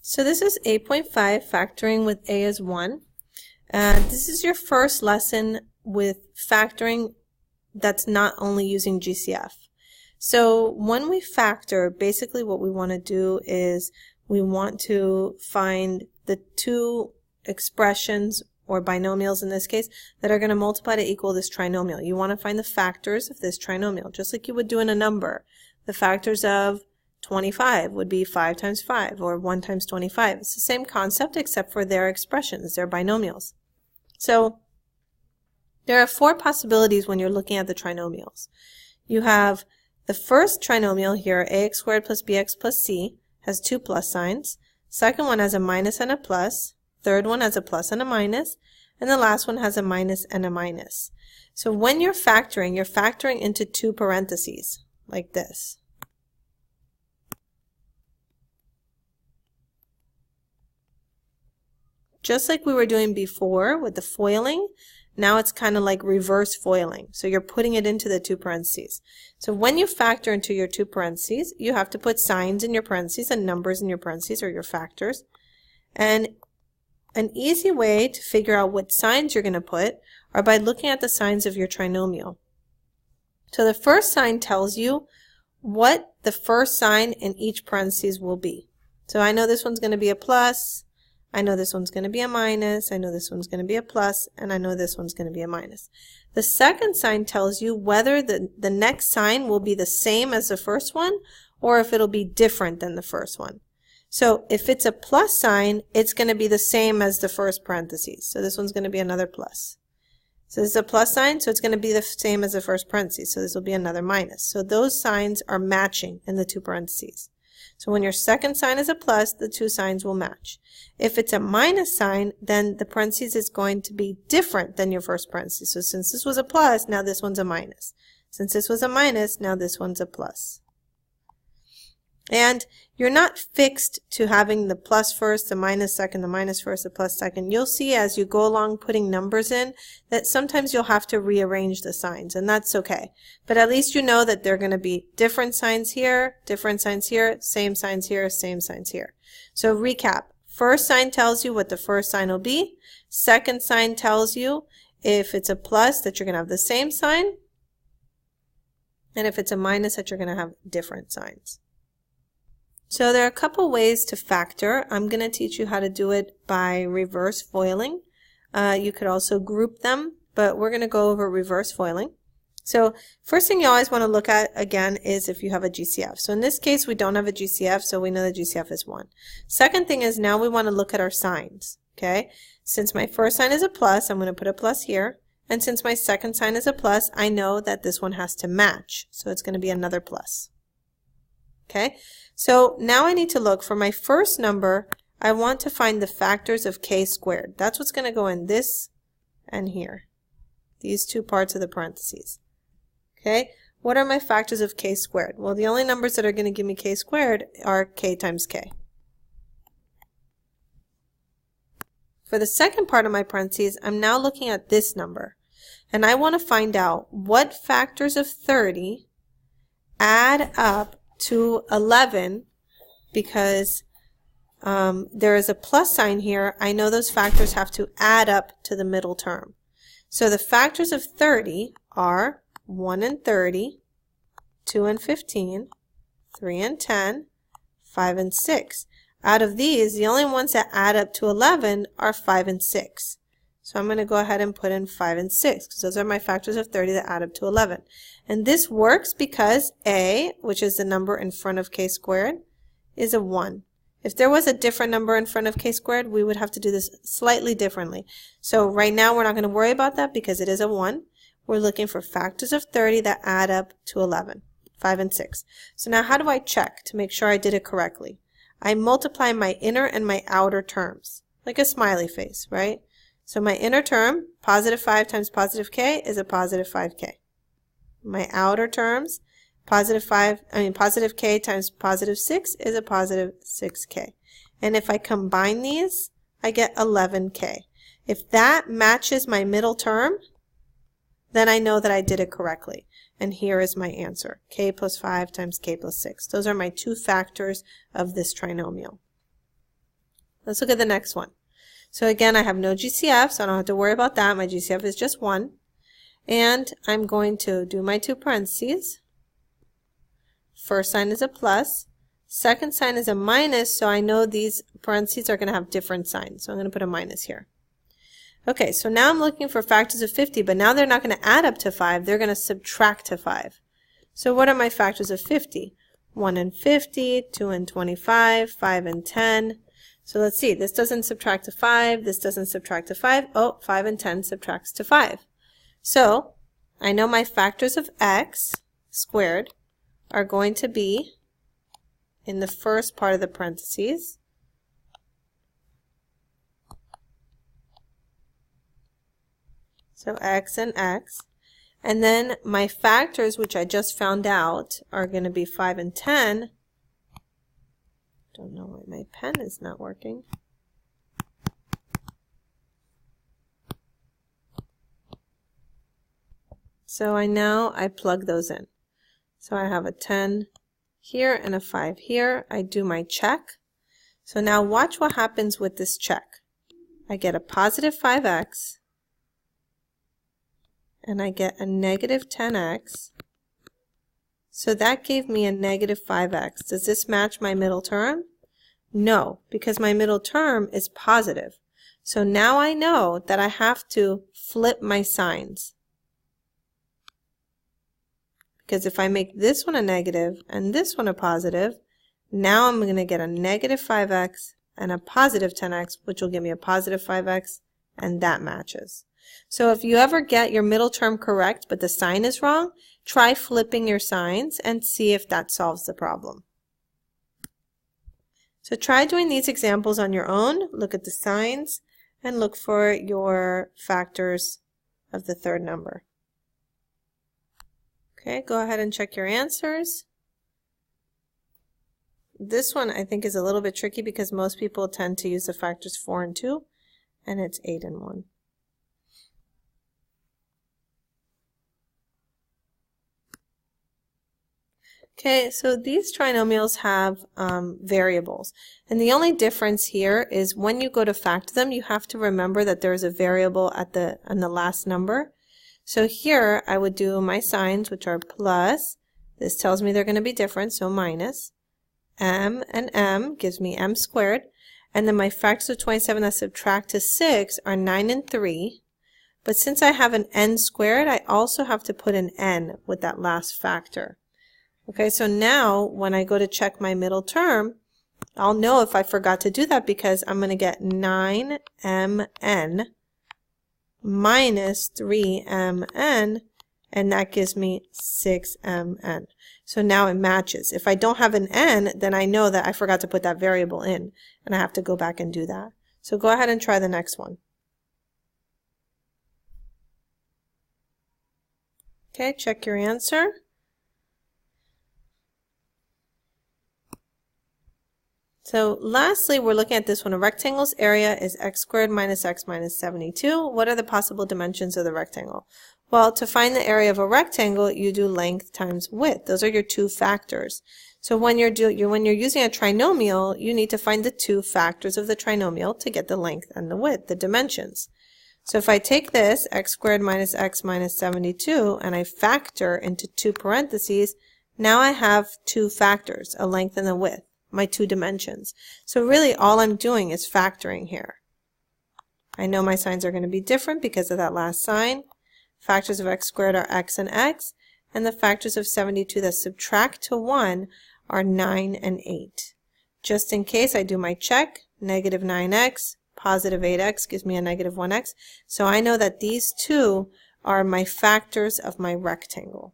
So this is 8.5, factoring with a is 1. This is your first lesson with factoring that's not only using GCF. So when we factor, basically what we want to do is we want to find the two expressions, or binomials in this case, that are going to multiply to equal this trinomial. You want to find the factors of this trinomial, just like you would do in a number. The factors of 25 would be 5 times 5, or 1 times 25. It's the same concept except for their expressions, their binomials. So there are 4 possibilities when you're looking at the trinomials. You have the first trinomial here, ax squared plus bx plus c, has 2 plus signs. Second one has a minus and a plus. Third one has a plus and a minus. And the last one has a minus and a minus. So when you're factoring into 2 parentheses, like this. Just like we were doing before with the foiling, now it's kind of like reverse foiling. So you're putting it into the 2 parentheses. So when you factor into your 2 parentheses, you have to put signs in your parentheses and numbers in your parentheses, or your factors. And an easy way to figure out what signs you're going to put are by looking at the signs of your trinomial. So the first sign tells you what the first sign in each parentheses will be. So I know this one's going to be a plus. I know this one's going to be a minus, I know this one's going to be a plus, and I know this one's going to be a minus. The second sign tells you whether the next sign will be the same as the first one, or if it'll be different than the first one. So if it's a plus sign, it's going to be the same as the first parentheses. So this one's going to be another plus. So this is a plus sign, so it's going to be the same as the first parentheses. So this will be another minus. So those signs are matching in the 2 parentheses. So when your second sign is a plus, the 2 signs will match. If it's a minus sign, then the parentheses is going to be different than your first parentheses. So since this was a plus, now this one's a minus. Since this was a minus, now this one's a plus. And you're not fixed to having the plus first, the minus second, the minus first, the plus second. You'll see as you go along putting numbers in that sometimes you'll have to rearrange the signs, and that's okay. But at least you know that they're going to be different signs here, same signs here, same signs here. So recap. First sign tells you what the first sign will be. Second sign tells you if it's a plus that you're going to have the same sign. And if it's a minus that you're going to have different signs. So there are a couple ways to factor. I'm going to teach you how to do it by reverse foiling. You could also group them, but we're going to go over reverse foiling. So first thing you always want to look at again is if you have a GCF. So in this case we don't have a GCF, so we know the GCF is 1. Second thing is now we want to look at our signs. Okay, since my first sign is a plus, I'm going to put a plus here. And since my second sign is a plus, I know that this one has to match. So it's going to be another plus. Okay, so now I need to look for my first number. I want to find the factors of k squared. That's what's going to go in this and here. These 2 parts of the parentheses. Okay, what are my factors of k squared? Well, the only numbers that are going to give me k squared are k times k. For the second part of my parentheses, I'm now looking at this number. And I want to find out what factors of 30 add up to 11, because there is a plus sign here. I know those factors have to add up to the middle term. So the factors of 30 are 1 and 30, 2 and 15, 3 and 10, 5 and 6. Out of these, the only ones that add up to 11 are 5 and 6. So I'm going to go ahead and put in 5 and 6, because those are my factors of 30 that add up to 11. And this works because a, which is the number in front of k squared, is a 1. If there was a different number in front of k squared, we would have to do this slightly differently. So right now we're not going to worry about that because it is a 1. We're looking for factors of 30 that add up to 11, 5 and 6. So now how do I check to make sure I did it correctly? I multiply my inner and my outer terms, like a smiley face, right? So my inner term, positive 5 times positive k, is a positive 5k. My outer terms, positive k times positive 6 is a positive 6k. And if I combine these, I get 11k. If that matches my middle term, then I know that I did it correctly. And here is my answer, k plus 5 times k plus 6. Those are my 2 factors of this trinomial. Let's look at the next one. So again, I have no GCF, so I don't have to worry about that. My GCF is just 1. And I'm going to do my 2 parentheses. First sign is a plus. Second sign is a minus, so I know these parentheses are going to have different signs. So I'm going to put a minus here. Okay, so now I'm looking for factors of 50, but now they're not going to add up to 5. They're going to subtract to 5. So what are my factors of 50? 1 and 50, 2 and 25, 5 and 10. So let's see, this doesn't subtract to 5, this doesn't subtract to 5. Oh, 5 and 10 subtracts to 5. So I know my factors of x squared are going to be in the first part of the parentheses. So x and x. And then my factors, which I just found out, are going to be 5 and 10. Don't know why my pen is not working. So I plug those in. So I have a 10 here and a 5 here. I do my check. So now watch what happens with this check. I get a positive 5x. And I get a negative 10x. So that gave me a negative 5x. Does this match my middle term? No, because my middle term is positive. So now I know that I have to flip my signs. Because if I make this one a negative and this one a positive, now I'm going to get a negative 5x and a positive 10x, which will give me a positive 5x, and that matches. So if you ever get your middle term correct, but the sign is wrong, try flipping your signs and see if that solves the problem. So try doing these examples on your own. Look at the signs and look for your factors of the third number. Okay, go ahead and check your answers. This one I think is a little bit tricky because most people tend to use the factors 4 and 2, and it's 8 and 1. Okay, so these trinomials have variables, and the only difference here is when you go to factor them, you have to remember that there's a variable on the last number. So here I would do my signs, which are plus. This tells me they're going to be different, so minus. M and M gives me m squared, and then my factors of 27 that subtract to 6 are 9 and 3. But since I have an n squared, I also have to put an n with that last factor. Okay, so now when I go to check my middle term, I'll know if I forgot to do that because I'm going to get 9mn minus 3mn, and that gives me 6mn. So now it matches. If I don't have an n, then I know that I forgot to put that variable in, and I have to go back and do that. So go ahead and try the next one. Okay, check your answer. So lastly, we're looking at this one. A rectangle's area is x squared minus x minus 72. What are the possible dimensions of the rectangle? Well, to find the area of a rectangle, you do length times width. Those are your two factors. So when you're using a trinomial, you need to find the two factors of the trinomial to get the length and the width, the dimensions. So if I take this, x squared minus x minus 72, and I factor into two parentheses, now I have two factors, a length and a width, my two dimensions. So really all I'm doing is factoring here. I know my signs are going to be different because of that last sign. Factors of x squared are x and x, and the factors of 72 that subtract to 1 are 9 and 8. Just in case, I do my check. Negative 9x, positive 8x gives me a negative 1x. So I know that these two are my factors of my rectangle.